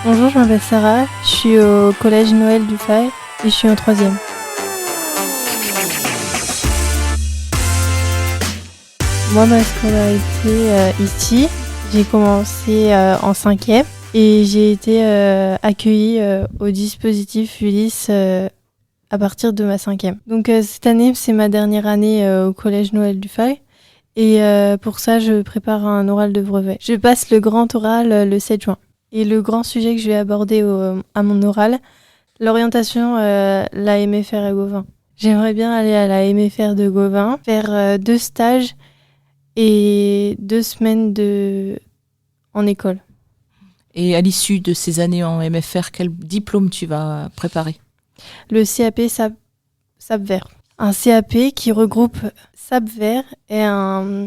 Bonjour, je m'appelle Sarah, je suis au collège Noël du Fail et je suis en 3e. Moi, ma scolarité ici, j'ai commencé en 5e et j'ai été accueillie au dispositif Ulysse à partir de ma 5e. Donc cette année, c'est ma dernière année au collège Noël du Fail et pour ça, je prépare un oral de brevet. Je passe le grand oral le 7 juin. Et le grand sujet que je vais aborder à mon oral, l'orientation, la MFR à Gauvin. J'aimerais bien aller à la MFR de Gauvin, faire 2 stages et 2 semaines en école. Et à l'issue de ces années en MFR, quel diplôme tu vas préparer ? Le CAP SAP Vert. Un CAP qui regroupe SAP Vert et un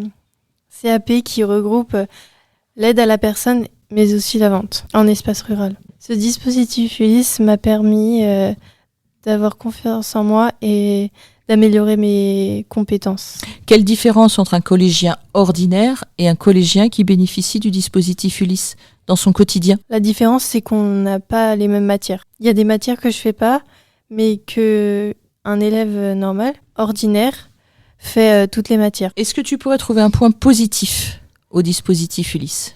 CAP qui regroupe l'aide à la personne mais aussi la vente en espace rural. Ce dispositif Ulysse m'a permis d'avoir confiance en moi et d'améliorer mes compétences. Quelle différence entre un collégien ordinaire et un collégien qui bénéficie du dispositif Ulysse dans son quotidien ? La différence, c'est qu'on n'a pas les mêmes matières. Il y a des matières que je fais pas, mais que un élève normal, ordinaire, fait toutes les matières. Est-ce que tu pourrais trouver un point positif au dispositif Ulysse ?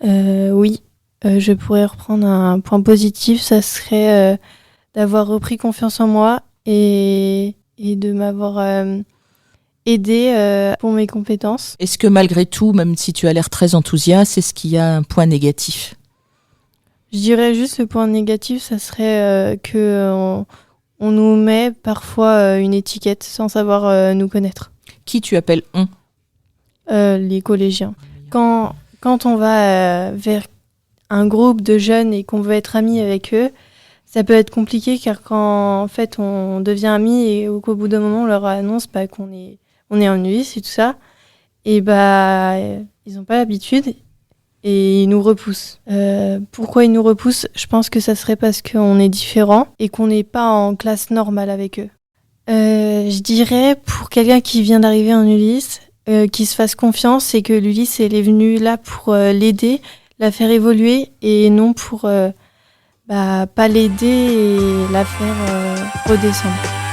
Oui, je pourrais reprendre un point positif, ça serait d'avoir repris confiance en moi et de m'avoir aidé pour mes compétences. Est-ce que malgré tout, même si tu as l'air très enthousiaste, est-ce qu'il y a un point négatif ? Je dirais juste le point négatif, ça serait qu'on nous met parfois une étiquette sans savoir nous connaître. Qui tu appelles on ? Les collégiens. Quand on va vers un groupe de jeunes et qu'on veut être amis avec eux, ça peut être compliqué car quand en fait on devient amis et qu'au bout d'un moment on leur annonce qu'on est en Ulysse et tout ça, et ils n'ont pas l'habitude et ils nous repoussent. Pourquoi ils nous repoussent ? Je pense que ça serait parce qu'on est différent et qu'on n'est pas en classe normale avec eux. Je dirais pour quelqu'un qui vient d'arriver en Ulysse, qu'il se fasse confiance et que l'Ulysse elle est venue là pour l'aider, la faire évoluer et non pour pas l'aider et la faire redescendre.